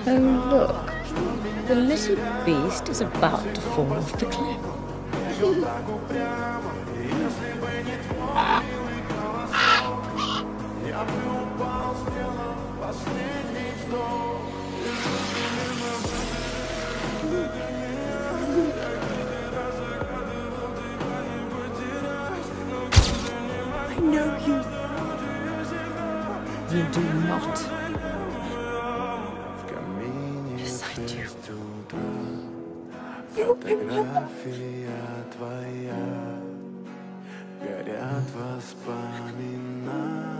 Oh, look. The little beast is about to fall off the cliff. I know you. You do not. Yes, I do. You remember. Твоя горят воспоминания.